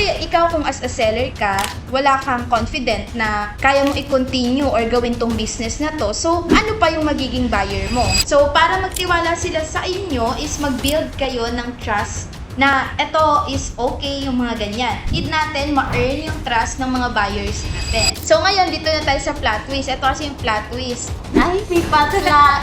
Kasi ikaw kung as a seller ka, wala kang confident na kaya mong i-continue or gawin tong business na to. So, ano pa yung magiging buyer mo? So, para magtiwala sila sa inyo is mag-build kayo ng trust na ito is okay yung mga ganyan. Need natin ma-earn yung trust ng mga buyers natin. So ngayon, dito na tayo sa plot twist. Ito kasi yung plot twist. Ay, may plot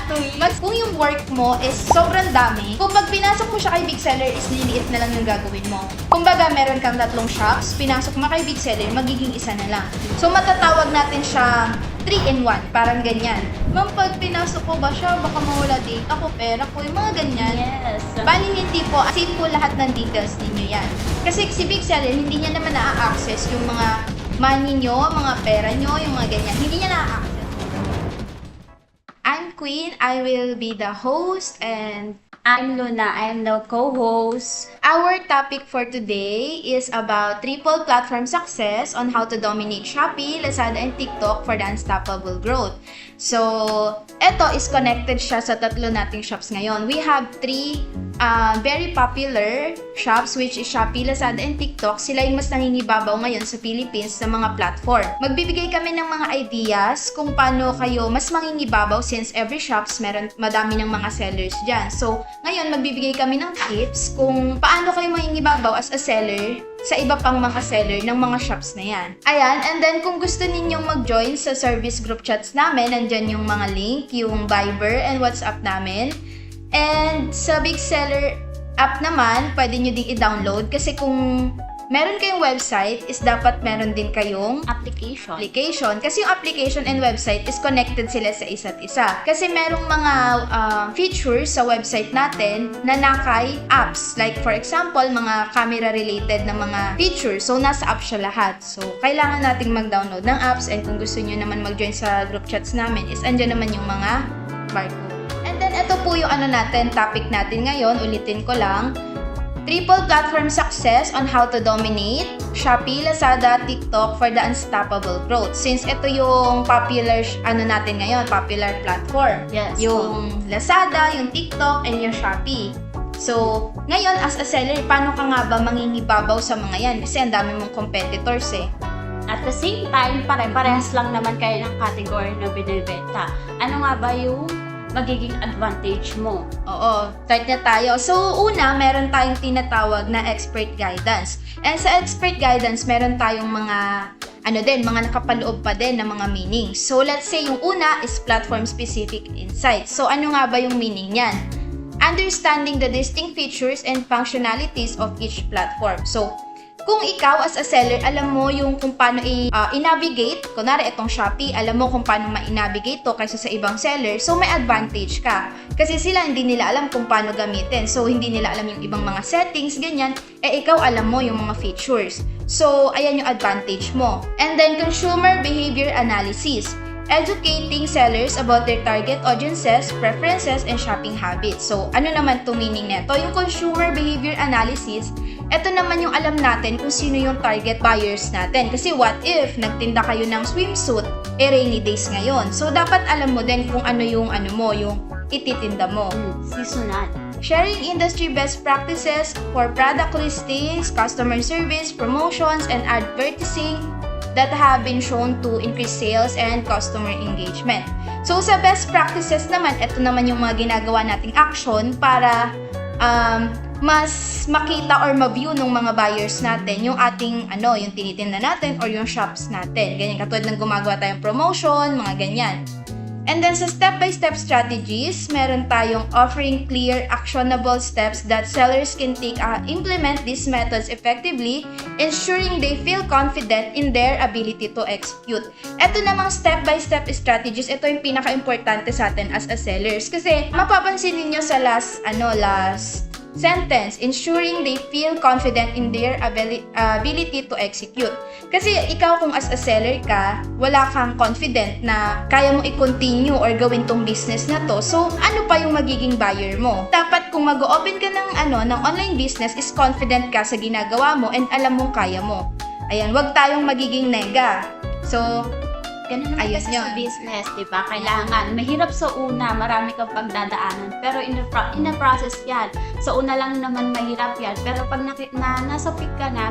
twist. Kung yung work mo is sobrang dami, kung pag pinasok mo siya kay big seller is liliit na lang yung gagawin mo. Kumbaga, meron kang 3 shops, pinasok mo kay big seller, magiging isa na lang. So matatawag natin siya 3-in-1, parang ganyan. Ma'am, pag pinasok ko ba siya, baka mawala data ko, pera ko, yung mga ganyan. Yes. Bali hindi po, asin po lahat ng details ninyo yan. Kasi si big seller, hindi niya naman na-access yung mga money nyo, mga pera nyo, yung mga ganyan. Hindi niya na-access. I'm Queen, I will be the host, and I'm Luna, I'm the co-host. our topic for today is about triple platform success on how to dominate Shopee, Lazada, and TikTok for the unstoppable growth. So, eto is connected siya sa 3 nating shops ngayon. We have 3 very popular shops which is Shopee, Lazada, and TikTok. Sila yung mas nangingibabaw ngayon sa Philippines sa mga platform. Magbibigay kami ng mga ideas kung paano kayo mas mangingibabaw since every shops madami ng mga sellers dyan. So, ngayon magbibigay kami ng tips kung paano kayo mangingibabaw as a seller sa iba pang mga seller ng mga shops na yan. Ayan, and then kung gusto ninyong mag-join sa service group chats namin, nandyan yung mga link, yung Viber and WhatsApp namin. And sa Big Seller app naman, pwede nyo ding i-download kasi kung meron kayong website, is dapat meron din kayong application. Kasi yung application and website is connected sila sa isa't isa. Kasi merong mga features sa website natin na nakay apps. Like for example, mga camera-related na mga features. So, nasa app siya lahat. So, kailangan nating mag-download ng apps, and kung gusto nyo naman mag-join sa group chats namin, is andyan naman yung mga barcode. And then, ito po yung topic natin ngayon. Ulitin ko lang. Triple platform success on how to dominate Shopee, Lazada, TikTok for the unstoppable growth. Since ito yung popular natin ngayon, popular platform. Yes. Yung Lazada, yung TikTok, and yung Shopee. So, ngayon as a seller, paano ka nga ba mangingibabaw sa mga yan? Kasi ang dami mong competitors eh. At the same time, pare-parehas lang naman kayo ng category na binibenta. Ano nga ba yung magiging advantage mo? Oo, start na tayo. So, una, meron tayong tinatawag na expert guidance. And sa expert guidance, meron tayong mga mga nakapaloob pa din na mga meaning. So, let's say yung una is platform-specific insights. So, ano nga ba yung meaning niyan? Understanding the distinct features and functionalities of each platform. So, kung ikaw as a seller, alam mo yung kung paano i-navigate, kunwari itong Shopee, alam mo kung paano ma-navigate to kaysa sa ibang seller, so may advantage ka. Kasi sila hindi nila alam kung paano gamitin. So, hindi nila alam yung ibang mga settings, ganyan. Ikaw alam mo yung mga features. So, ayan yung advantage mo. And then, consumer behavior analysis. Educating sellers about their target audiences, preferences, and shopping habits. So, ano naman itong meaning nito? Yung consumer behavior analysis, ito naman yung alam natin kung sino yung target buyers natin. Kasi what if nagtinda kayo ng swimsuit, rainy days ngayon. So, dapat alam mo din kung ano yung yung ititinda mo. Seasonal. Sharing industry best practices for product listings, customer service, promotions, and advertising that have been shown to increase sales and customer engagement. So, sa best practices naman, ito naman yung mga ginagawa nating action para mas makita or ma-view ng mga buyers natin yung ating yung tinitinda natin or yung shops natin. Ganyan, katulad ng gumagawa tayong promotion, mga ganyan. And then sa step-by-step strategies, meron tayong offering clear, actionable steps that sellers can take implement these methods effectively, ensuring they feel confident in their ability to execute. Ito namang step-by-step strategies, ito yung pinaka-importante sa atin as a sellers. Kasi mapapansin niyo sa last sentence, ensuring they feel confident in their ability to execute. Kasi ikaw kung as a seller ka, wala kang confident na kaya mo i-continue or gawin tong business na to. So, ano pa yung magiging buyer mo? Dapat kung mag-open ka ng online business, is confident ka sa ginagawa mo and alam mong kaya mo. Ayan, wag tayong magiging nega. So, Ganun naman Ayun kasi sa yun. business, di ba? Kailangan, mahirap sa una, marami kang pagdadaanan. Pero in the process yan. Sa una lang naman mahirap yan. Pero pag nasa peak ka na,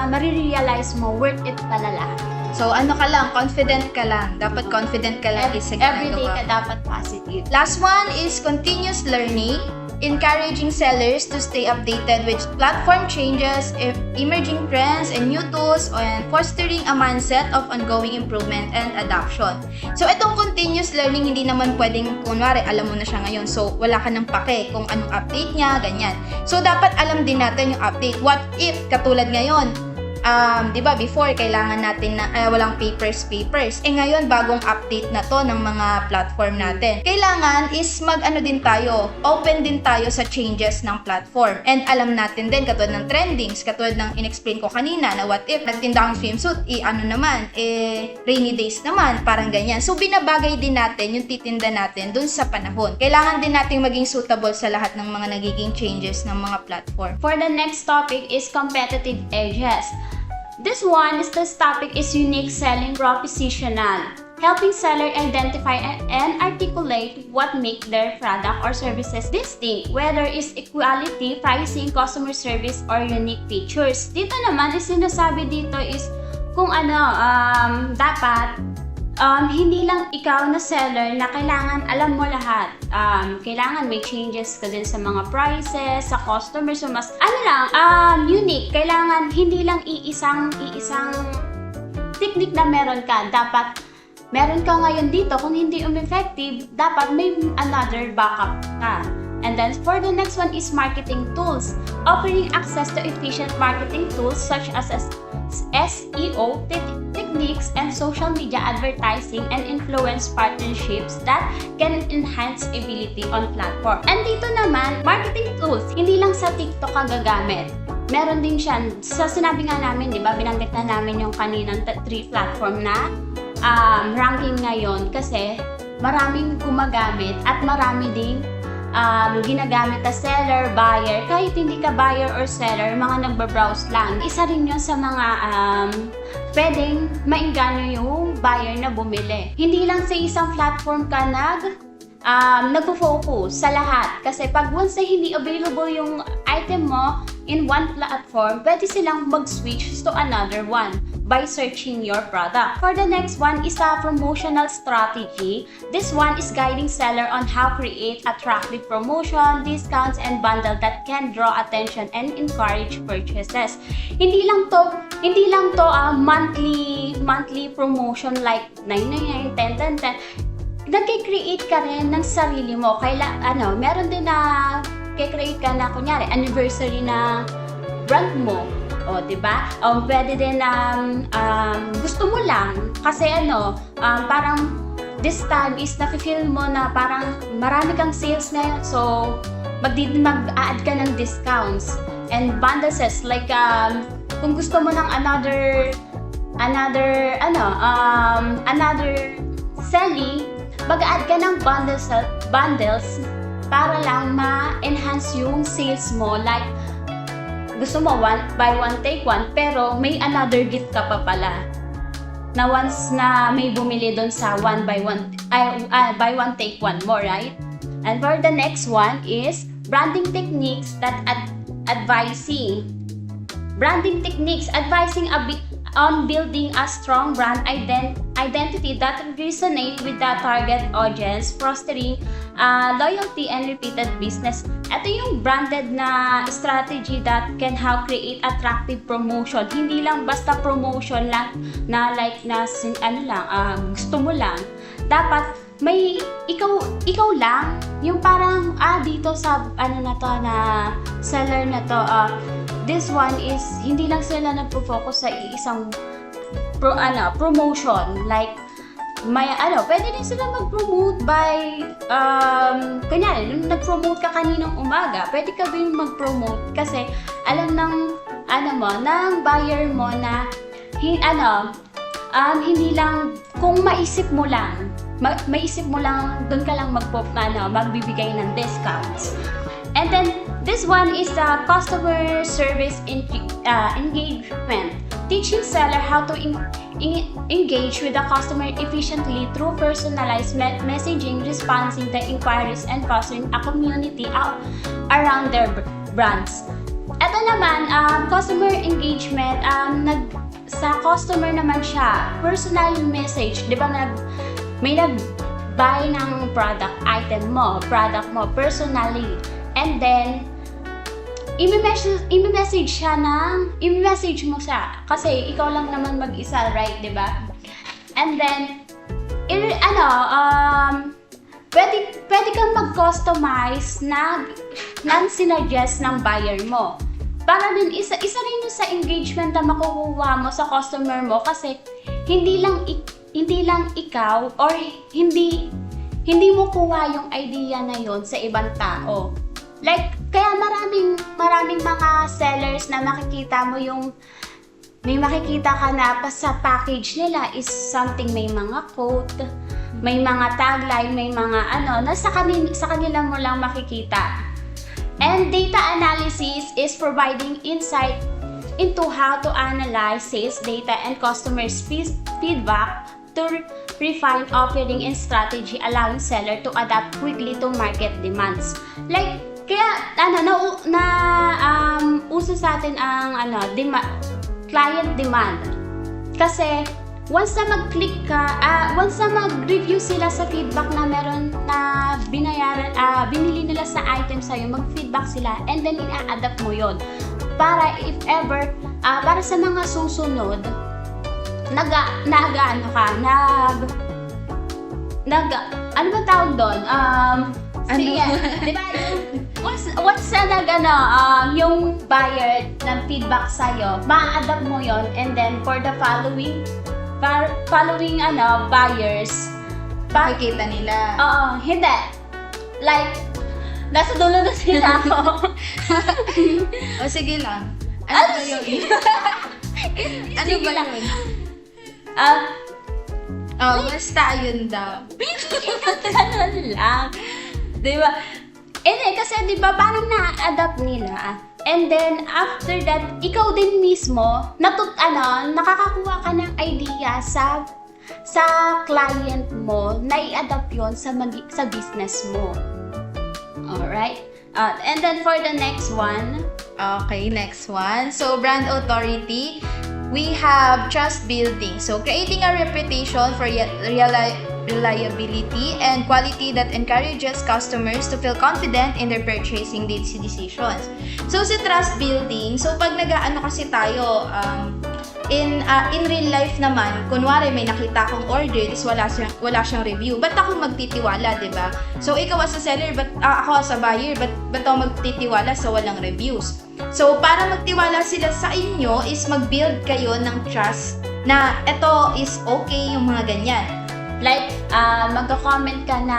marirealize mo, worth it pala lahat. So, ano ka lang, confident ka lang. Dapat confident ka lang sa Everyday ginagawa. ka dapat positive. Last one is continuous learning, encouraging sellers to stay updated with platform changes, emerging trends, and new tools, and fostering a mindset of ongoing improvement and adoption. So, itong continuous learning, hindi naman pwedeng, kunwari, alam mo na siya ngayon. So, wala ka ng pake kung anong update niya, ganyan. So, dapat alam din natin yung update. What if, katulad ngayon, di ba before kailangan natin na walang papers. Ngayon bagong update na to ng mga platform natin. Kailangan is mag-ano din tayo, open din tayo sa changes ng platform. And alam natin din katulad ng trendings, katulad ng inexplain ko kanina na what if nagtinda akong swimsuit, rainy days naman, parang ganyan. So binabagay din natin yung titinda natin dun sa panahon. Kailangan din nating maging suitable sa lahat ng mga nagiging changes ng mga platform. For the next topic is competitive edges. This topic is unique selling propositional, helping seller identify and articulate what make their product or services distinct, whether it's equality, pricing, customer service, or unique features. Dito naman is sinasabi dito is kung dapat hindi lang ikaw na seller na kailangan alam mo lahat. Kailangan may changes ka din sa mga prices, sa customers, so mas unique. Kailangan hindi lang iisang technique na meron ka. Dapat meron ka ngayon dito, kung hindi effective, dapat may another backup ka. And then for the next one is marketing tools, offering access to efficient marketing tools such as SEO techniques and social media advertising and influence partnerships that can enhance ability on platform. And dito naman, marketing tools, hindi lang sa TikTok ka gagamit. Meron din siya, sa sinabi nga namin, di ba, binanggit na namin yung kaninang 3 platform na ranking ngayon kasi maraming gumagamit at marami ding ginagamit na seller, buyer. Kahit hindi ka buyer or seller, mga nagbabrowse lang. Isa rin yun sa mga pwedeng maingganyo yung buyer na bumili. Hindi lang sa isang platform ka nagpo-focus sa lahat. Kasi pag once na hindi available yung item mo in one platform, pwede silang mag-switch to another one by searching your product. For the next one is a promotional strategy. This one is guiding seller on how create attractive promotion, discounts, and bundle that can draw attention and encourage purchases. Hindi lang to monthly promotion like 999, 10. Nagki-create ka rin ng sarili mo. Meron din na kikreate ka na kunyari anniversary na brand mo. O, diba? Pwede din gusto mo lang kasi parang this time is nafe-feel mo na parang marami kang sales ngayon. So, mag-add ka ng discounts and bundles like kung gusto mo ng another selling, mag-add ka ng bundles para lang ma-enhance yung sales mo. Like, gusto mo buy one take one, pero may another gift ka pa pala. Na once na may bumili doon sa buy one take one more, right? And for the next one is branding techniques advising on building a strong brand identity that resonate with the target audience, fostering loyalty and repeated business. Ito yung branded na strategy that can help create attractive promotion. Hindi lang basta promotion lang na gusto mo lang. Dapat may ikaw lang yung parang dito sa na seller na to, this one is hindi lang sila nagpo-focus sa isang promotion, like pwede din sila mag-promote by kunyari nag-promote ka kaninang umaga, pwede ka din mag-promote kasi alam ng buyer mo na hindi lang kung maisip mo lang doon ka lang magbibigay ng discounts. And then this one is customer service engagement. teaching seller how to engage with the customer efficiently through personalized messaging, responding to inquiries, and fostering a community around their brands. Ito naman, customer engagement, sa customer naman siya, personal message, di ba may nag-buy ng product mo personally, and then i-message mo siya kasi ikaw lang naman mag-isa, right, di ba? And then pwede kang mag-customize na sinsuggest ng buyer mo. Para din isa rin yun sa engagement na makukuha mo sa customer mo kasi hindi lang ikaw or hindi mo kuha yung idea na yon sa ibang tao. Like, kaya maraming mga sellers na makikita mo may makikita ka na pa sa package nila is something, may mga quote, may mga tagline, may mga sa kanila mo lang makikita. And data analysis is providing insight into how to analyze sales data and customers' feedback to refine offering and strategy, allowing seller to adapt quickly to market demands. Like, kaya uso sa atin ang client demand. Kasi once na mag-click ka, once na mag-review sila sa feedback na meron na binili nila sa item sa'yo, mag-feedback sila and then ina-adapt mo yon para if ever, para sa mga susunod, ano ba tawag doon? Di ba once na yung buyer ng feedback sa'yo, ma-adapt mo yon and then for the following buyers, Makikita nila. Hindi. Like, nasa dulo na sila ako. O sige lang. Ano ba yun? Ano ba yun? Basta ayun daw. Ano lang. Diba? Kasi diba parang na-adapt nila. And then, after that, ikaw din mismo, nakakakuha ka ng idea sa client mo, na i-adapt yun sa business mo. Alright? And then, for the next one. Okay, next one. So, brand authority. We have trust building. So, creating a reputation for reliability and quality that encourages customers to feel confident in their purchasing decisions. So, sa trust building, so pag nag-aano kasi tayo, in real life naman, kunwari may nakita akong order, is wala siyang review. Ba't ako magtitiwala, diba? So, ikaw as a seller, ako as a buyer, ba't ako magtitiwala sa walang reviews? So, para magtiwala sila sa inyo, is mag-build kayo ng trust na ito is okay yung mga ganyan. Like, magka-comment ka na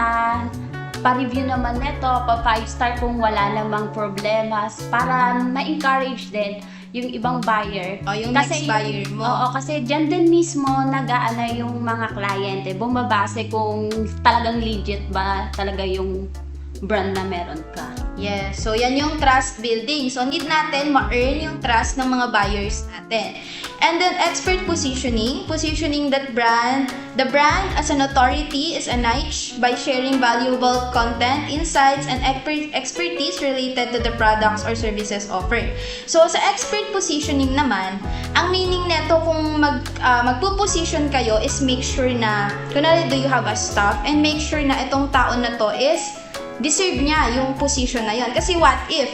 pa-review naman nito, pa 5-star kung wala namang problemas para ma-encourage din yung ibang buyer. Yung next buyer mo. Oo, kasi dyan din mismo nag-aana yung mga kliyente. Bumabase kung talagang legit ba talaga yung brand na meron ka. Yes. So, yan yung trust building. So, need natin ma-earn yung trust ng mga buyers natin. And then, expert positioning. Positioning the brand as an authority is a niche by sharing valuable content, insights, and expertise related to the products or services offered. So, sa expert positioning naman, ang meaning neto kung magpo-position kayo is make sure na, kunwari, do you have a staff, and make sure na itong tao na to is deserve niya yung position na yun. Kasi what if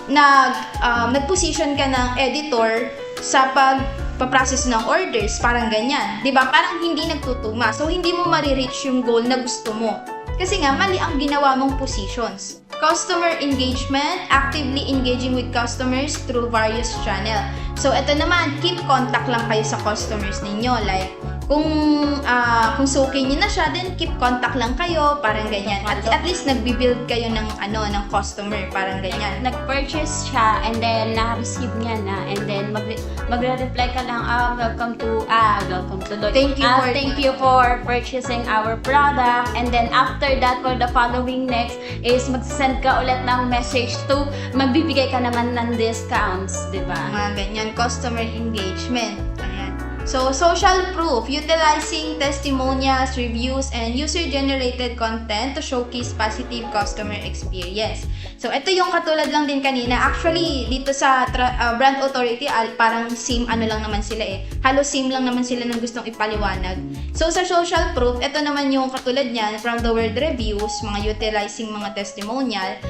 nag-position ka ng editor sa pagpaprocess ng orders, parang ganyan. Diba? Parang hindi nagtutuma. So, hindi mo marireach yung goal na gusto mo. Kasi nga, mali ang ginawa mong positions. Customer engagement, actively engaging with customers through various channel. So, ito naman, keep contact lang kayo sa customers ninyo. Like, Kung suki niyo na siya, then keep contact lang kayo, parang ganyan. At least nagbi-build kayo ng customer, parang ganyan. Nag-purchase siya and then na-receive niya na and then magre-reply ka lang, welcome to Thank you for purchasing our product, and then after that for the following next is mag-send ka ulit ng message to magbibigay ka naman ng discounts, di ba? Mga ganyan, customer engagement. Ayan. So, social proof, utilizing testimonials, reviews, and user-generated content to showcase positive customer experience. So, ito yung katulad lang din kanina. Actually, dito sa brand authority, parang same lang naman sila eh. Halos same lang naman sila ng gustong ipaliwanag. So, sa social proof, ito naman yung katulad niyan, from the word reviews, mga utilizing mga testimonial,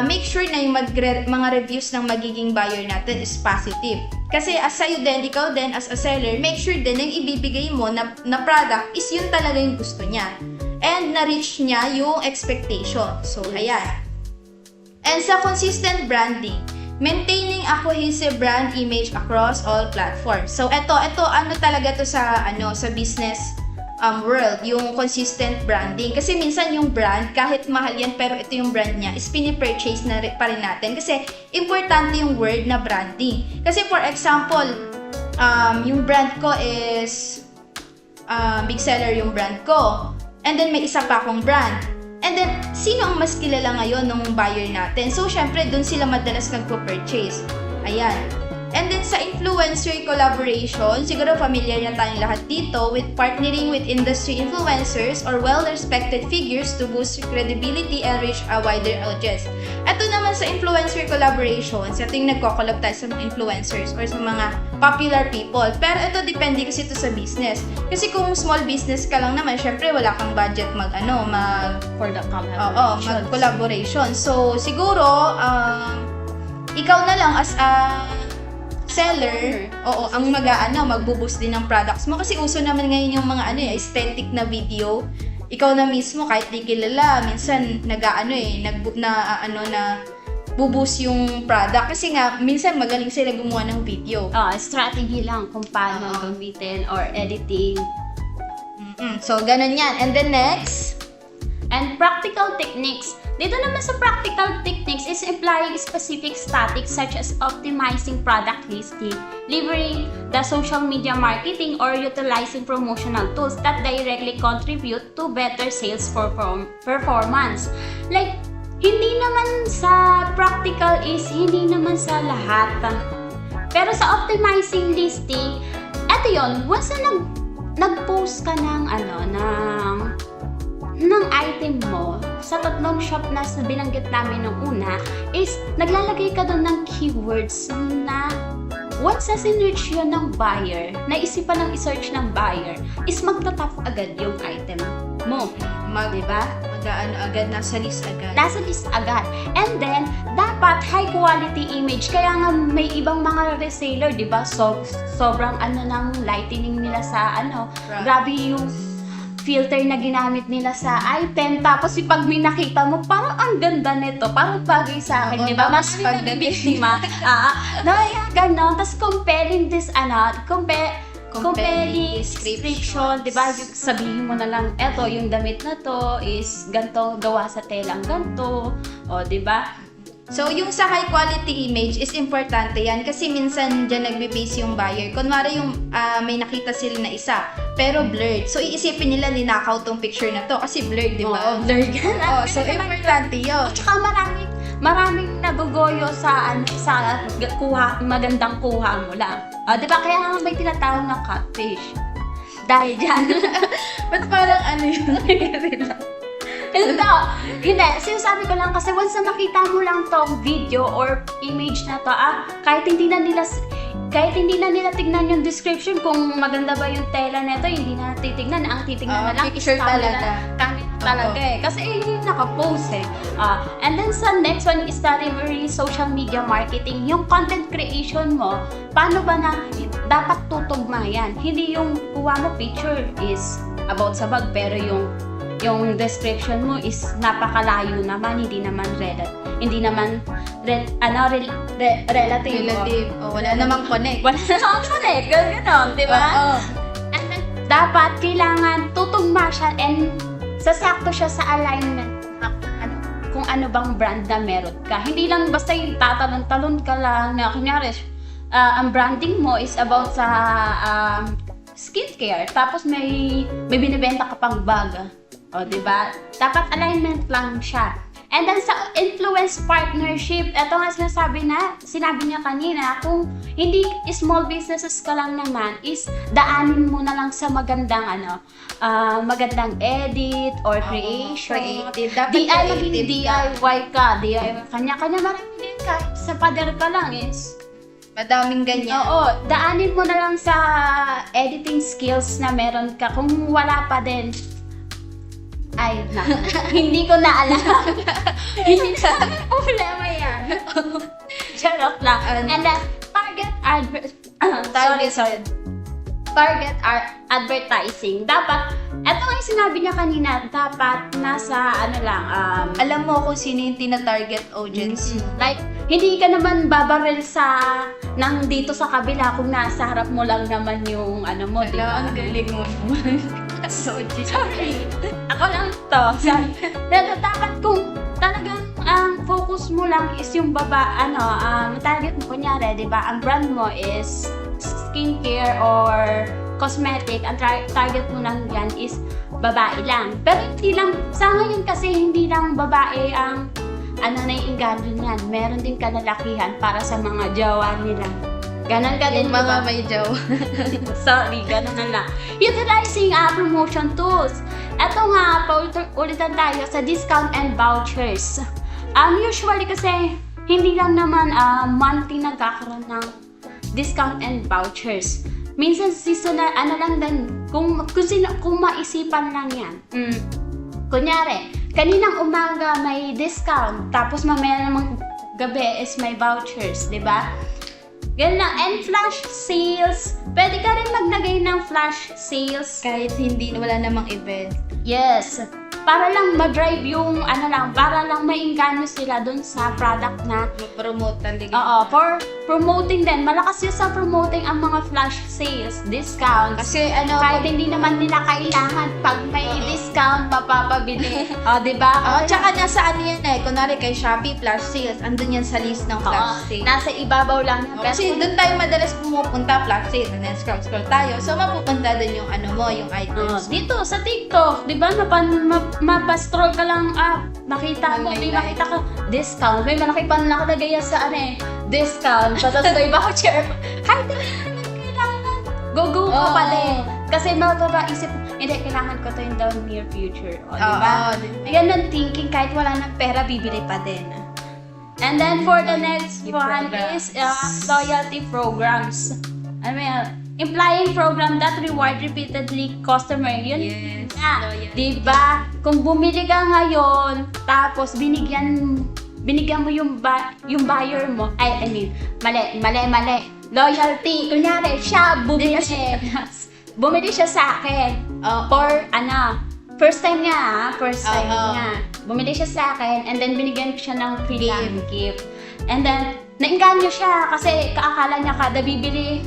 make sure na yung mga reviews ng magiging buyer natin is positive. Kasi as sa'yo din, ikaw din, as a seller, make sure din na yung ibibigay mo na product is yun talaga yung gusto niya. And na-reach niya yung expectation. So, ayan. And sa consistent branding, maintaining a cohesive brand image across all platforms. So, ito talaga to sa business world, yung consistent branding. Kasi minsan yung brand, kahit mahal yan, pero ito yung brand niya, is pinipurchase na pa rin natin. Kasi importante yung word na branding. Kasi for example, yung brand ko is big seller yung brand ko. And then may isa pa akong brand. And then, sino ang mas kilala ngayon ng buyer natin? So, syempre, dun sila madalas nagpo-purchase. Ayan. And then sa influencer collaboration, siguro familiar na tayong lahat dito with partnering with industry influencers or well-respected figures to boost credibility and reach a wider audience. Ito naman sa influencer collaborations, ito yung nagko-collab tayo sa mga influencers or sa mga popular people. Pero ito depende kasi ito sa business. Kasi kung small business ka lang naman, syempre wala kang budget For the collaboration. mag-collaboration. So siguro, ikaw na lang as a seller, ang magbo-boost din ng products mo kasi uso naman ngayon yung mga aesthetic na video. Ikaw na mismo kahit di kilala, minsan buboost yung product kasi nga minsan magaling sila gumawa ng video. Strategy lang kung paano gamitin or editing. So ganun yan. And then next, and practical techniques. Dito naman sa practical techniques is applying specific tactics such as optimizing product listing, leveraging the social media marketing, or utilizing promotional tools that directly contribute to better sales performance. Like, hindi naman sa practical is hindi naman sa lahat. Pero sa optimizing listing, eto yun, once na nag-post ka ng item mo sa tatlong shop na binanggit namin nung una is naglalagay ka doon ng keywords na once na sinearch yun ng buyer, naisipan ng isearch ng buyer, is magtatap agad yung item mo. Diba? Agad, nasa list agad. Nasa list agad. And then, dapat high quality image. Kaya nga may ibang mga reseller, diba? Sobrang ng lightening nila sa grabe yung filter na ginamit nila sa item, tapos pag may nakita mo, parang ang ganda nito, parang bagay sa akin, di ba? Mas biktima. Ganon. Tapos compelling description, di ba? Sabihin mo na lang, eto, yung damit na to is ganto, gawa sa telang ganto, di ba? So, yung sa high quality image is importante yan kasi minsan dyan nagbe-base yung buyer. Kunwari yung may nakita sila na isa, pero blurred. So, iisipin nila ninakaw tong picture na to kasi blurred, di ba? Blurred. So, importante yun. At saka maraming nagugoyo sa magandang kuha mo lang. Di ba? Kaya nga may tinatawag na catfish. Dahil dyan. Ba't parang yun? Hindi, sinasabi ko lang kasi once na makita mo lang tong video or image na to, kahit hindi na nila tignan yung description kung maganda ba yung tela nito, hindi na titignan. Ang titignan na lang picture talaga. Talaga eh. Kasi yung nakapost eh. And then sa next one is delivery social media marketing. Yung content creation mo, paano ba na dapat tutugma yan? Hindi yung kuha mo picture is about sa bag, pero yung description mo is napakalayo naman, hindi naman relative. Wala namang connect. Wala namang connect, gano'n, di ba? And then, dapat kailangan tutugma siya and sasakto siya sa alignment kung ano bang brand na meron ka. Hindi lang basta yung tatalon-talon ka lang na kunyari, ang branding mo is about sa skincare, tapos may binibenta ka pang bag. O, diba? Dapat alignment lang siya. And then sa influence partnership, ito nga sinabi niya kanina, kung hindi small businesses ka lang naman, is daanin mo na lang sa magandang magandang edit or creation. Creative. Dapat creative DIY ka. DIY. Kanya-kanya marami din ka. Sa pader ka lang is madaming ganyan. oo, daanin mo na lang sa editing skills na meron ka. Kung wala pa din, ay, hindi ko na alam. Hindi na problema yan. Charot lang. And then, target advertising. Dapat, eto nga yung sinabi niya kanina, dapat nasa Alam mo kung sino yung tina-target audience. like, hindi ka naman babaril nang dito sa kabila kung nasa harap mo lang naman yung mo, di ba? Ang galing mo naman. Sorry. Ako lang to. Pero dapat kung talagang ang focus mo lang is yung target mo, kunyari, di ba? Ang brand mo is skincare or cosmetic. Ang target mo lang yan is babae lang. Pero hindi lang, sa ngayon kasi hindi lang babae ang naiinganyo niyan. Meron din kalalakihan para sa mga jowa nila. Ganon ka din, Yung mga may jow. Sorry, ganon na lang. Utilizing promotion tools. Ito nga, ulitan tayo sa discount and vouchers. Usually kasi, hindi lang naman monthly nagkakaroon ng discount and vouchers. Minsan seasonal, lang din, kung maisipan lang yan. Kunyari, kaninang umaga may discount, tapos mamaya namang gabi is may vouchers, di ba? Ganun lang. And flash sales. Pwede ka rin maglagay ng flash sales. Kahit wala namang event. Yes. Para lang ma-drive yung para lang maingganyo sila dun sa product na Promote talaga. oo, for promoting din. Malakas yun sa promoting ang mga flash sales, discounts. Kasi kahit hindi naman nila kailangan pag may discount, mapapabili. O, diba? tsaka nasa yan kunwari kay Shopee flash sales, andun yan sa list ng flash sales. Nasa ibabaw lang yan. Kasi doon tayo madalas pumupunta flash sales, and then scroll tayo. So mapupunta doon yung yung items. Dito sa TikTok, 'di ba? Mapa-scroll ka lang makita mo, May may makita ka discount. May malaki pa nakalagay yan sa discount. Tapos may voucher. Kahit hindi naman kailangan. Go ka pa din. Kasi mapapaisip, hindi, kailangan ko to in the near future. O, di ba? Yan ang thinking, kahit wala ng pera, bibili pa din. And then for the next one is loyalty programs. Implying program that reward repeatedly customer. Yun. Yes, nga. loyalty. Diba? Kung bumili ka ngayon, tapos binigyan mo yung buyer mo. Mali. Loyalty. Kunyari, siya bumili siya sa akin. For first time nga. Bumili siya sa akin and then binigyan ko siya ng free gift. And then, nainganyo siya kasi kaakala niya kada bibili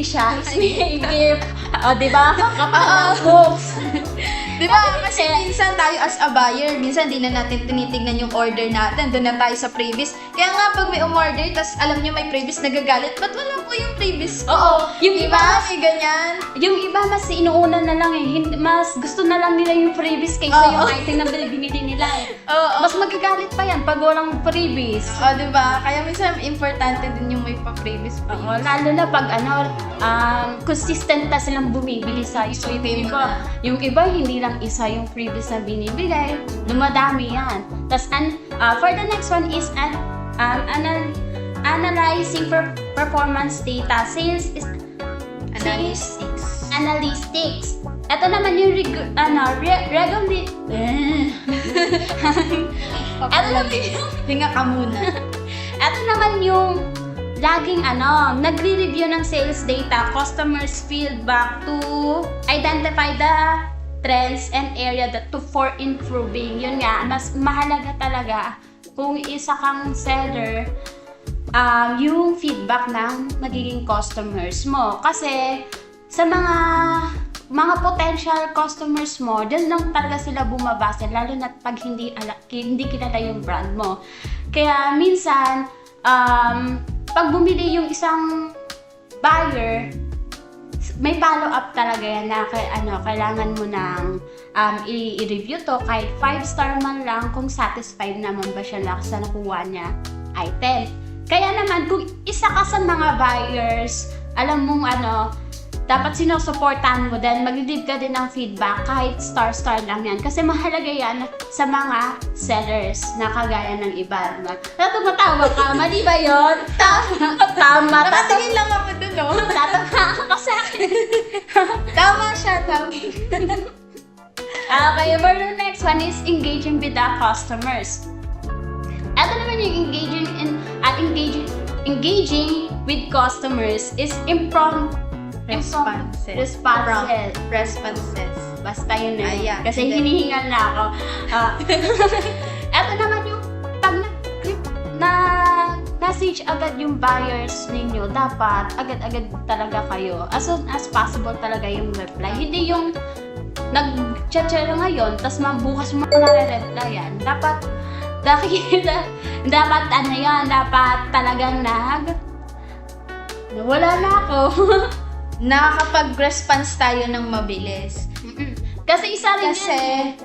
siya is may gift. O, diba? Books. Diba? Kasi minsan tayo as a buyer, minsan di na natin tinitignan yung order natin. Doon na tayo sa previous. Kaya nga pag may umorder, tas alam nyo may previous, nagagalit. Ba't wala po yung previous ko? Oo. Yung diba? May ganyan. Yung iba mas inuuna na lang Mas gusto na lang nila yung freebies kaysa yung item na binili nila Mas magagalit pa yan pag walang freebies. Diba? Kaya minsan importante din yung may pa-previous. Lalo na pag consistent na silang bumibili sa so, yung iba hindi lang isa yung freebies na binibigay, dumadami yan. Tapos for the next one is analyzing performance data. Sales is analytics. Ito naman yung Hinga ka muna. Ito naman yung laging nagre-review ng sales data, customers feedback to identify the trends and area for improving. Yun nga, mas mahalaga talaga kung isa kang seller, yung feedback ng magiging customers mo. Kasi sa mga mga potential customers mo, dyan lang talaga sila bumabase, lalo na pag hindi kilala yung brand mo. Kaya minsan, pag bumili yung isang buyer, may follow-up talaga yan na kailangan mo nang i-review to kahit 5-star man lang kung satisfied naman ba siya sa nakuha niya item. Kaya naman, kung isa ka sa mga buyers, alam mong dapat sinusuportahan mo din, mag-leave ka din ng feedback kahit star lang yan. Kasi mahalaga yan sa mga sellers na kagaya ng iba. Tumatawa ka, mali ba yun? Tama. Nakatingin lang ako dun, no? Tatawa ka sa akin. Tama siya, tama. Okay, for the next one is engaging with the customers. Ito naman yung engaging with customers is responses. Basta yun na. Ayan. Kasi hinihingal na ako. Ito naman yung pag na-message agad yung buyers ninyo, dapat agad-agad talaga kayo. As soon as possible talaga yung reply. Hindi yung nag-chat ngayon, tas bukas mo na-replyan. Dapat talagang nawala na ako. Nakakapag-response tayo ng mabilis. Kasi isa rin Kasi,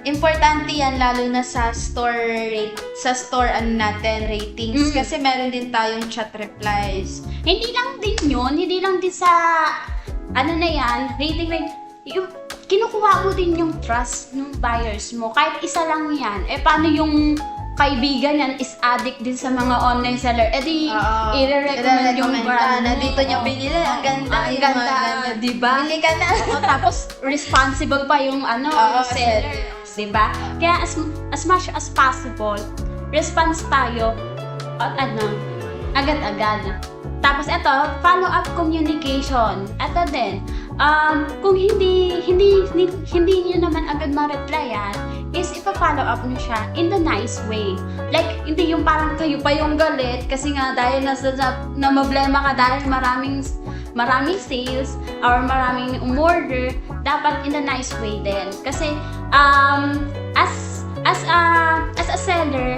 importante yan lalo na sa store natin, ratings. Kasi meron din tayong chat replies. Hindi lang din sa, rating rate, yung, kinukuha mo din yung trust ng buyers mo. Kahit isa lang yan. Paano yung kaibigan yan is addict din sa mga online seller? I-recommend yung brand na dito niya binili. Ang ganda. Ang ganda, diba? Bili ka na. Tapos, responsible pa yung seller. Diba? Kaya as much as possible, response tayo agad-agad. Tapos ito, follow-up communication. Ito din, kung hindi niyo naman agad ma-replyan, is ipa-follow up niyo siya in the nice way. Like, hindi yung parang kayo pa yung galit kasi nga dahil na problema ka dahil maraming sales or maraming umorder, dapat in the nice way din. Kasi, as a seller,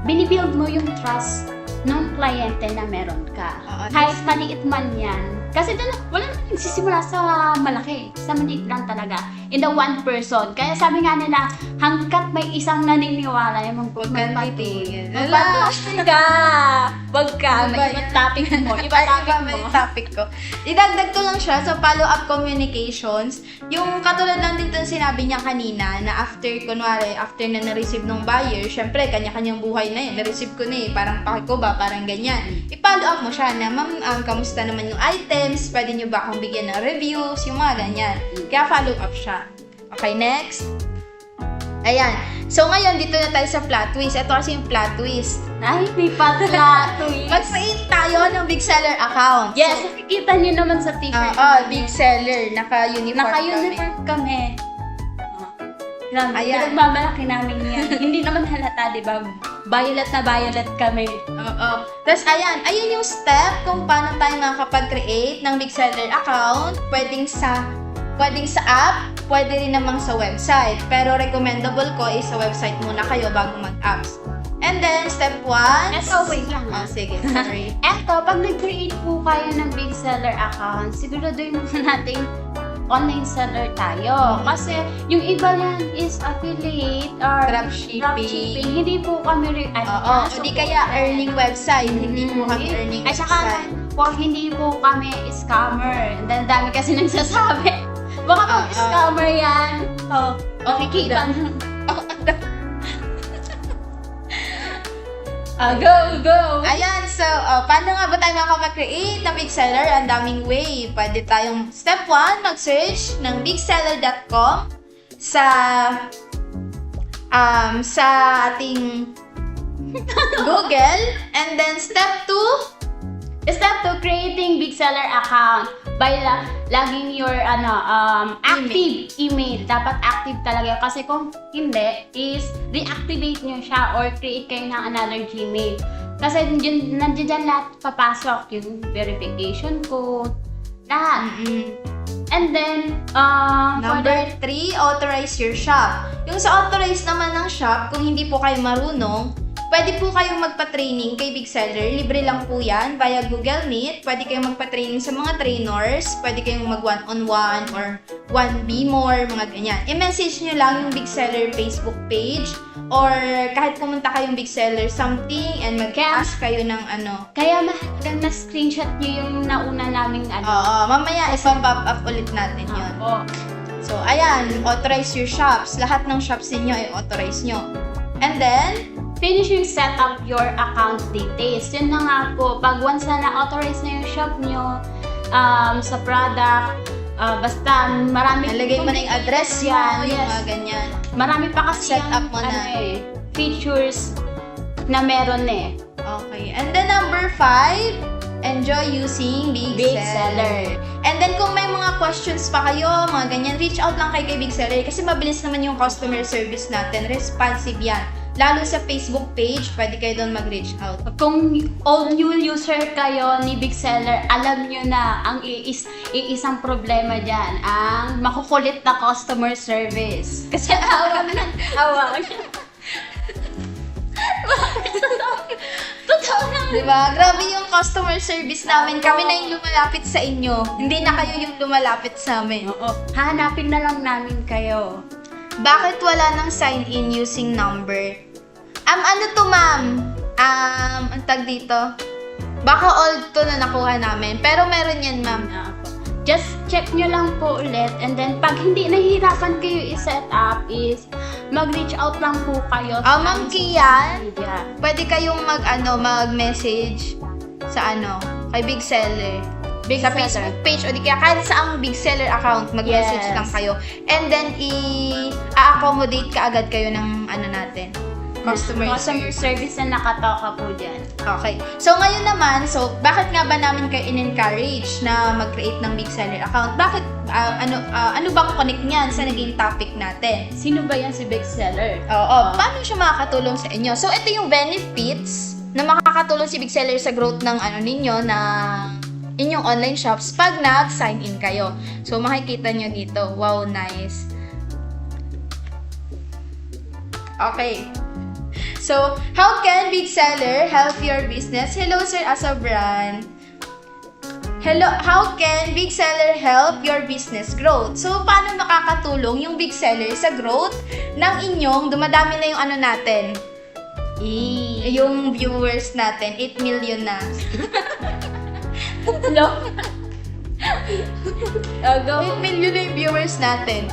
binibuild mo yung trust ng kliyente na meron ka. Kahit maliit man yan. Kasi wala naman nagsisimula sa malaki. Sa maliit lang talaga. In the one person. Kaya sabi nga nila, hanggat may isang naniniwala, yung Magpatitigil. Magpatuloy ka! Wag ka. May ibang topic mo. Ibang topic ko. Idagdag ko lang siya sa follow-up communications. Yung katulad lang dito sinabi niya kanina na after na na-receive ng buyer, syempre, kanya-kanyang buhay na yun. Na-receive ko na parang pakiko ba, parang ganyan. I-follow up mo siya na, ma'am, kamusta naman yung items? Pwede niyo ba akong bigyan ng reviews? Yung mga ganyan. Kaya follow up siya. Okay, next. Ayan. So, ngayon, dito na tayo sa plot twist. Ito kasi yung plot twist. Ay, may plot twist. Mag-create tayo ng big seller account. Yes, nakikita niyo naman sa t-shirt. Big seller. Naka-uniform kami. Grabe, Ayan. pinagmamalaki namin yan. Hindi naman halata, di ba? Violet na violet kami. Tapos, ayan yung step kung paano tayo makakapag-create ng big seller account. Pwedeng sa app, pwede rin namang sa website. Pero recommendable ko is sa website muna kayo bago mag-apps. And then, step 1. Wait lang. Sige, sorry. Eto, pag nag-create po kayo ng big seller account, siguraduhin muna natin online seller tayo. Kasi yung iba yan is affiliate or dropshipping. Hindi po kami Hindi kaya earning website. Hindi po kami earning website. At saka, hindi po kami scammer. And then, dami kasi nagsasabi. Baka pag scammer yan. Makikita. Go! Ayan, so, paano nga ba tayo makakapag-create ng big seller? Ang daming way. Pwede tayong, step 1, mag-search ng bigseller.com sa ating Google. And then, step 2, creating big seller account by logging your active email. Dapat active talaga kasi kung hindi is reactivate nyo siya or create kayo ng another Gmail. Kasi nandiyan lahat papasok yung verification code, lahat. And then, Number 3, authorize your shop. Yung sa authorize naman ng shop, kung hindi po kayo marunong, pwede po kayong magpa-training kay Big Seller. Libre lang po yan via Google Meet. Pwede kayong magpa-training sa mga trainers. Pwede kayong mag one-on-one or 1B more, mga ganyan. I-message nyo lang yung Big Seller Facebook page or kahit pumunta kayong Big Seller something and mag-ask kayo ng ano. kaya mahalaga na screenshot nyo yung nauna naming Oo, mamaya ipapop up ulit natin yun. Oo. So, ayan, authorize your shops. Lahat ng shops ninyo ay authorize nyo. And then, Finishing set up your account details. Yun na nga po, pag once na na-authorize na yung shop nyo sa product, basta marami nalagay mo na yung address mo, yung mga ganyan. Marami pa kasi Set up mo na. Features na meron eh. Okay. And then number 5, enjoy using Big Seller. And then kung may mga questions pa kayo, mga ganyan, reach out lang kay Big Seller kasi mabilis naman yung customer service natin. Responsive yan. Lalo sa Facebook page, pwede kayo doon mag-reach out. Kung all new user kayo ni Big Seller, alam nyo na ang iisang problema dyan, ang makukulit na customer service. Kasi awa na ng awa. Totoo na. Diba? Grabe yung customer service namin. Kami na yung lumalapit sa inyo. Hindi na kayo yung lumalapit sa amin. Oo. Hanapin na lang namin kayo. Bakit wala nang sign in using number? Ano to, ma'am? Ang tag dito? Baka old to na nakuha namin. Pero meron yan, ma'am. Just check nyo lang po ulit. And then, pag hindi nahihirapan kayo i-set up is mag-reach out lang po kayo Ma'am Kian, media. pwede kayong mag-message sa kay Big Seller. Big Sa Seller. Facebook page o di kaya kahit sa ang Big Seller account, mag-message Yes. lang kayo. And then, i-accommodate ka agad kayo ng natin. Customer Service na nakatoka po dyan. Okay. So, ngayon naman, bakit nga ba namin kayo in-encourage na mag-create ng Big Seller account? Bakit, ano bang connect niyan sa naging topic natin? Sino ba yan si Big Seller? Oo. Paano siya makakatulong sa inyo? So, ito yung benefits na makakatulong si Big Seller sa growth ng ninyo na inyong online shops pag nag-sign in kayo. So, makikita nyo dito. Wow, nice. Okay. So, how can Big Seller help your business? Hello, Sir Asobran. Hello, how can Big Seller help your business growth? So, paano makakatulong yung Big Seller sa growth ng inyong, dumadami na yung natin? Yung viewers natin, 8 million na. Hello? 8 million na yung viewers natin.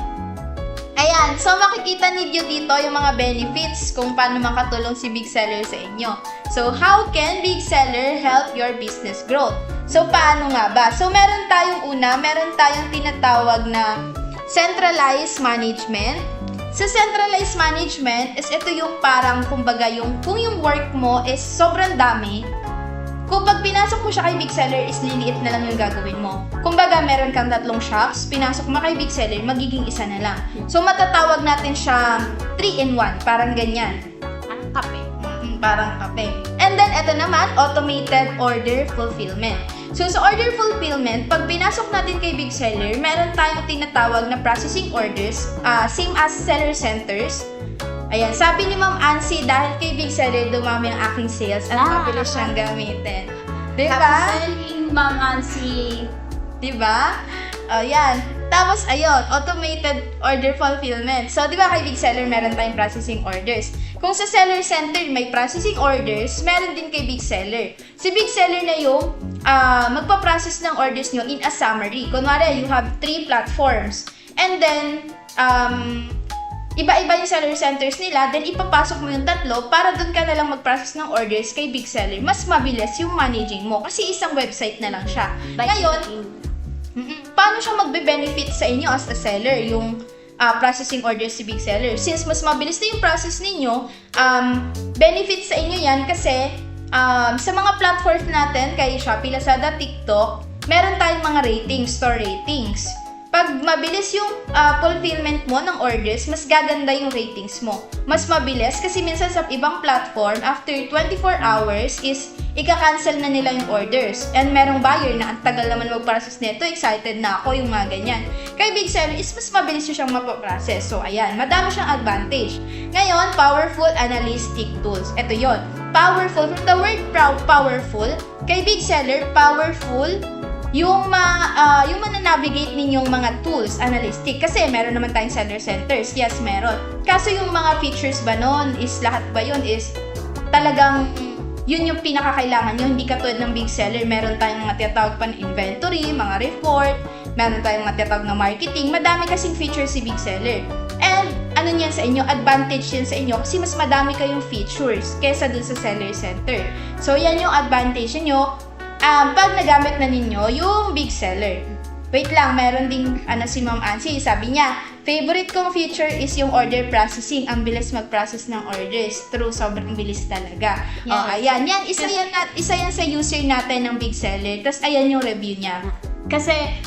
Ayan, so makikita ninyo dito yung mga benefits kung paano makatulong si Big Seller sa inyo. So, how can Big Seller help your business growth? So, paano nga ba? So, meron tayong tinatawag na centralized management. Sa centralized management is ito yung parang kumbaga kung yung work mo is sobrang dami, kung pag pinasok mo siya kay Big Seller is liliit na lang yung gagawin mo. Kumbaga, meron kang 3 shops, pinasok mo kay Big Seller, magiging isa na lang. So, matatawag natin siya 3-in-1, parang ganyan. Ang kape. Parang kape. And then, ito naman, automated order fulfillment. So, sa order fulfillment, pag pinasok natin kay Big Seller, meron tayong tinatawag na processing orders, same as seller centers. Ayan, sabi ni Ma'am Ansi, dahil kay Big Seller, dumami ang aking sales at mabilis siyang gamitin. Diba? Tapos, Ma'am Ansi. Diba? Ayan. Tapos, ayun, automated order fulfillment. So, diba kay Big Seller, meron tayong processing orders. Kung sa seller center may processing orders, meron din kay Big Seller. Si Big Seller na yung magpa-process ng orders nyo in a summary. Kunwari, you have 3 platforms. And then, iba-iba yung seller centers nila, then ipapasok mo yung 3 para doon ka na lang mag-process ng orders kay Big Seller. Mas mabilis yung managing mo kasi isang website na lang siya. Ngayon, paano siya magbe-benefit sa inyo as a seller, yung processing orders si Big Seller? Since mas mabilis na yung process ninyo, benefit sa inyo yan kasi sa mga platforms natin, kay Shopee, Lazada, TikTok, meron tayong mga ratings, store ratings. pag mabilis yung fulfillment mo ng orders, mas gaganda yung ratings mo. Mas mabilis kasi minsan sa ibang platform, after 24 hours is ika-cancel na nila yung orders. And merong buyer na ang tagal naman mag-process nito, excited na ako, yung mga ganyan. Kay Big Seller is mas mabilis yung siyang mapaprocess. So ayan, madami siyang advantage. Ngayon, powerful analytic tools. Ito yon. Powerful, from the word powerful, kay Big Seller, powerful yung mananavigate ninyong mga tools, analytic. Kasi meron naman tayong seller centers. Yes, meron. Kaso yung mga features ba nun is, lahat ba yun is talagang yun yung pinakakailangan nyo. Hindi katulad ng Big Seller. Meron tayong mga tinatawag pa na inventory, mga report, meron tayong mga tinatawag na marketing. Madami kasing features si Big Seller. And ano niyan sa inyo? Advantage yan sa inyo kasi mas madami kayong features kesa dun sa seller center. So yan yung advantage nyo pag nagamit na ninyo yung Big Seller. Wait lang, meron ding si Ma'am Ansi, sabi niya, favorite kong feature is yung order processing. Ang bilis mag-process ng orders. True, sobrang bilis talaga. Yes. Ayan. Isa yan sa user natin ng Big Seller. Tapos ayan yung review niya. Kasi,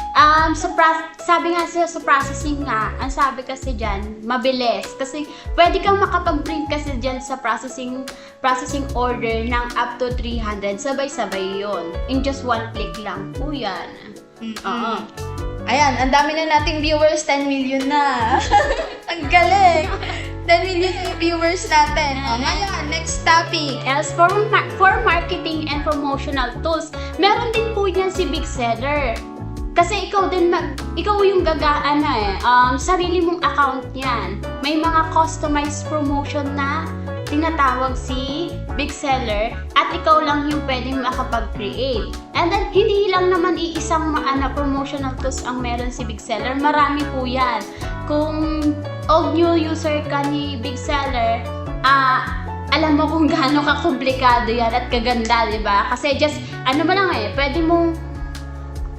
sabi nga sa processing nga, ang sabi kasi dyan, mabilis. Kasi, pwede kang makapag-print kasi dyan sa processing order ng up to 300. Sabay-sabay yon. In just one click lang po yan. Oo. Ayan, ang dami na nating viewers, 10 million na. Ang galing! 10 million yung viewers natin. Ngayon, next topic. Else, for marketing and promotional tools, meron din po yan si Big Seller. Kasi ikaw yung sarili mong account yan. May mga customized promotion na tinatawag si Big Seller at ikaw lang yung pwedeng makapag-create. And then, hindi lang naman iisang promotional tools ang meron si Big Seller. Marami po yan. Kung new user ka ni Big Seller, alam mo kung gaano ka-komplikado yan at kaganda, di ba? Kasi pwede mong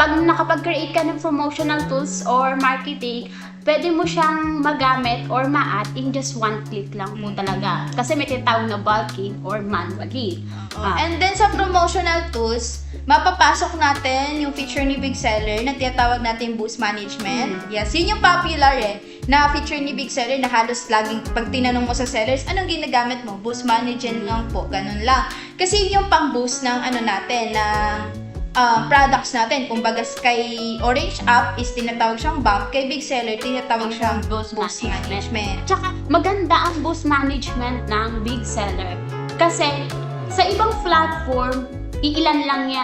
pag nakapag-create ka ng promotional tools or marketing, pwede mo siyang magamit or ma-add in just one click lang po talaga. Kasi may tinatawag na bulking or manually. And then sa promotional tools, mapapasok natin yung feature ni Big Seller na tinatawag natin boost management. Yes, yun yung popular na feature ni Big Seller na halos laging pag tinanong mo sa sellers, anong ginagamit mo? Boost management lang po, ganun lang. Kasi yun yung pang-boost ng products natin. Kumbaga kay Orange App is tinatawag siyang bump, kay Big Seller tinatawag siyang boost management. Tsaka maganda ang boost management ng Big Seller. Kasi sa ibang platform, iilan lang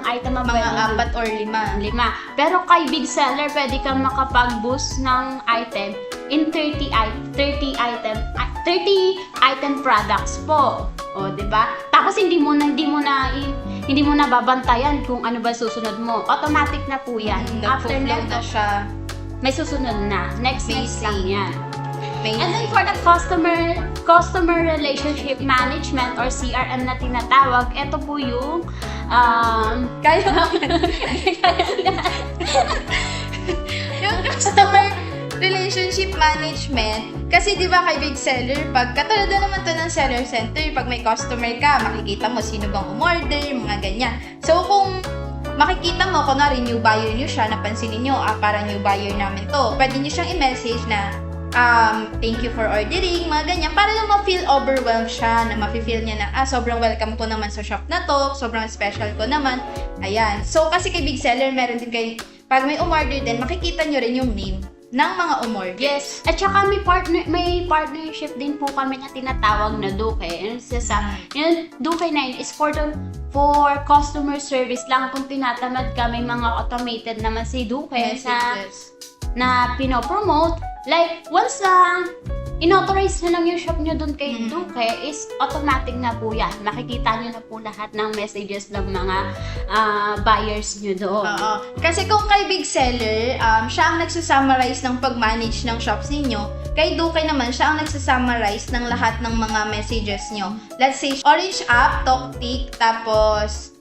item ang Mga 4 or 5. Pero kay Big Seller, pwede kang makapag-boost ng item in 30 item products po. O, 'di ba? Tapos hindi mo na babantayan kung ano ba susunod mo. Automatic na po 'yan. After na siya. may susunod na. Next lang 'yan. Amazing. And then for the customer relationship management or CRM na tinatawag, ito po yung yung customer relationship management, kasi di ba kay Big Seller, pag katulad na naman to ng seller center, pag may customer ka, makikita mo sino bang umorder, mga ganyan. So kung makikita mo, kunwari new buyer nyo siya, napansinin nyo, para new buyer namin to, pwede nyo siyang i-message na thank you for ordering, mga ganyan, para lang ma-feel overwhelmed siya, na ma-feel niya na, sobrang welcome ko naman sa shop na to, sobrang special ko naman. Ayan. So, kasi kay Big Seller, meron din kayo, pag may umorder din, makikita nyo rin yung name ng mga umorder. Yes. At saka may partnership din po kami na tinatawag na Duke. Yung Duke na yun is for customer service lang. Kung tinatamad ka, may mga automated naman si Duke na pinopromote. Like, once inauthorize na lang yung shop nyo dun kay Duke, is automatic na po yan. Makikita nyo na po lahat ng messages ng mga buyers nyo doon. Oo. Kasi kung kay Big Seller, siya ang nagsasummarize ng pag-manage ng shops ninyo. Kay Duke naman, siya ang nagsasummarize ng lahat ng mga messages nyo. Let's say, Orange App, TalkTick, tapos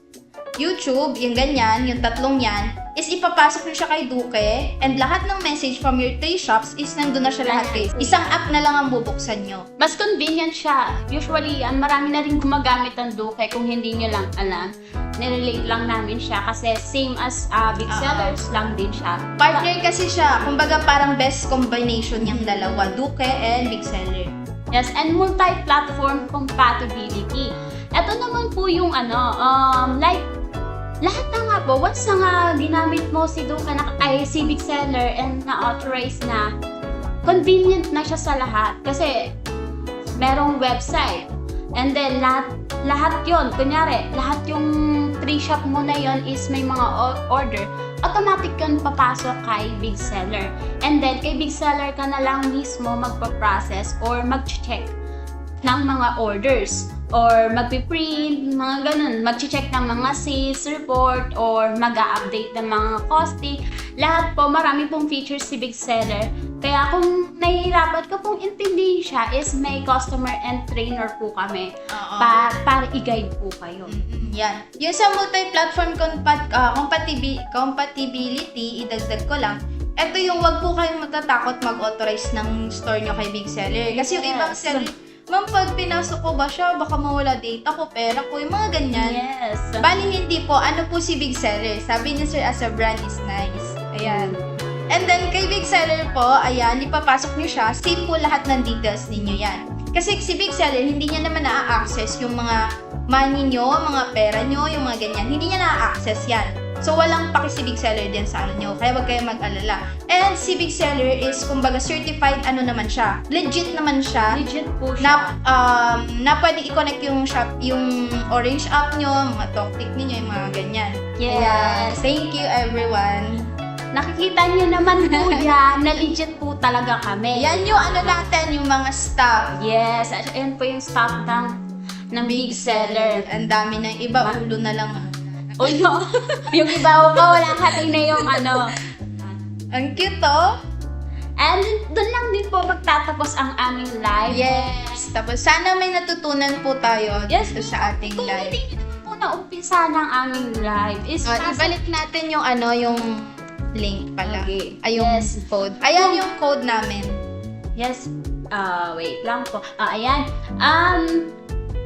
YouTube, yung ganyan, yung tatlong yan, is ipapasok nyo siya kay Duke, and lahat ng message from your 3 shops is nandun na siya lahat guys. Isang app na lang ang bubuksan nyo. Mas convenient siya. Usually, marami na rin gumagamit ng Duke kung hindi nyo lang alam. Nirelate lang namin siya kasi same as big sellers lang din siya. Partner kasi siya, kumbaga parang best combination niyang dalawa, Duke and Big Seller. Yes, and multi-platform compatibility. Ito naman po yung like, lahat na nga po, once na nga ginamit mo si Duke si Big Seller and na-authorize na, convenient na siya sa lahat. Kasi, merong website. And then, lahat yon, kunyari, lahat yung 3 shop mo na yon is may mga order, automatic yun papasok kay Big Seller. And then, kay Big Seller ka na lang mismo magpa-process or mag-check ng mga orders. Or magpiprint, mga ganun. Mag-check ng mga sales report or mag-update ng mga costing. Lahat po, marami pong features si Big Seller. Kaya kung nahihirapan ka pong intindihin siya is may customer and trainer po kami para i-guide po kayo. Yan. Yung sa multi-platform compatibility, idagdag ko lang, ito yung wag po kayong matatakot mag-authorize ng store nyo kay Big Seller. Kasi yung ibang seller, ma'am, pag pinasok ko ba siya, baka mawala data ko, pera ko, yung mga ganyan. Yes. Bali hindi po, ano po si Big Seller? Sabi niya, sir, as a brand is nice. Ayan. And then, kay Big Seller po, ayan, ipapasok niyo siya, save po lahat ng details ninyo yan. Kasi si Big Seller, hindi niya naman na-access yung mga money nyo, mga pera nyo, yung mga ganyan. Hindi niya na-access yan. So, walang paki si Big Seller din sa ano nyo. Kaya wag kayo mag-alala. And si Big Seller is, kumbaga, certified ano naman siya. Legit naman siya. Legit po siya. Na pwede i-connect yung shop, yung orange app nyo, mga TalkTick ninyo, yung mga ganyan. Yes. Ayan. Thank you, everyone. Nakikita niyo naman po yan na legit po talaga kami. Yan yung ano natin, yung mga stuff. Yes, ayan po yung stock ng Big Seller. Ang dami ng iba, ulo na lang. Oh no, yung iba ko, wala hati na yung Ang cute, oh. And doon lang din po magtatapos ang aming live. Yes. Tapos sana may natutunan po tayo dito sa ating Kung live. hindi nyo po na-umpisa ng aming live is Ibalik natin yung yung link pala. Okay. Ay, yung Yes. code. Ayan yung code namin. Yes. Wait lang po. Ayan.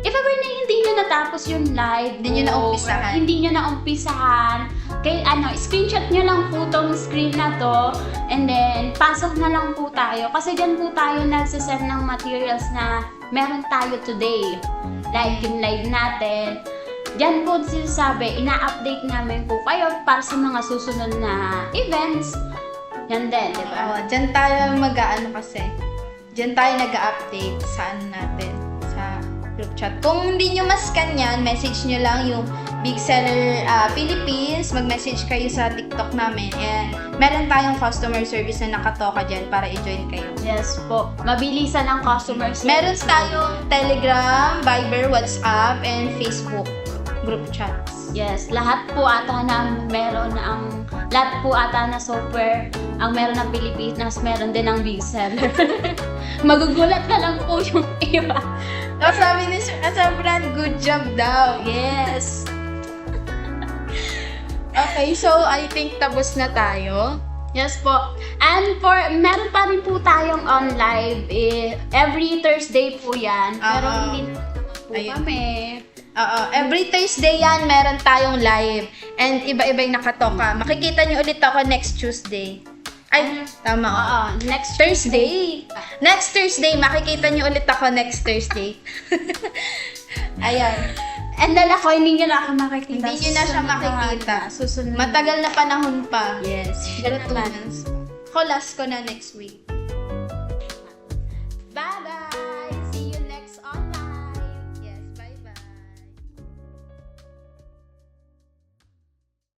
If ever na hindi nyo natapos yung live, Hindi nyo naumpisahan. Hindi nyo naumpisahan. Kaya screenshot nyo lang po tong screen na to. And then, pasok na lang po tayo. Kasi dyan po tayo nagsasend ng materials na meron tayo today. Like yung live natin. Dyan po sinasabi, ina-update namin po kayo para sa mga susunod na events. Yan din, di ba? Dyan tayo kasi. Dyan tayo nag-update sa natin. Sa group chat. Kung hindi nyo mascan yan, message nyo lang yung Big Seller Philippines. Mag-message kayo sa TikTok namin. And meron tayong customer service na nakatoka dyan para i-join kayo. Yes po. Mabilisan ang customer service. Meron tayong Telegram, Viber, WhatsApp, and Facebook group chats. Yes, lahat po ata na meron lahat po ata na software ang meron ng Pilipinas, meron din ng Big Seller. Magugulat na lang po yung iba. Tapos sabi ni Sir brand, good job daw. Yes. Okay, so I think tapos na tayo. Yes po. And meron pa rin po tayong on live every Thursday po yan. Pero hindi po kami. Every Thursday yan, meron tayong live. And iba-iba yung nakatoka. Makikita niyo ulit ako next Tuesday. Ay, tama. Next Thursday. Next Thursday, makikita niyo ulit ako next Thursday. Ayan. And then ako, hindi nyo na ako makikita. Hindi nyo na siya makikita. Susunod. Matagal na panahon pa. Yes. Pero 2 months. Last ko na next week.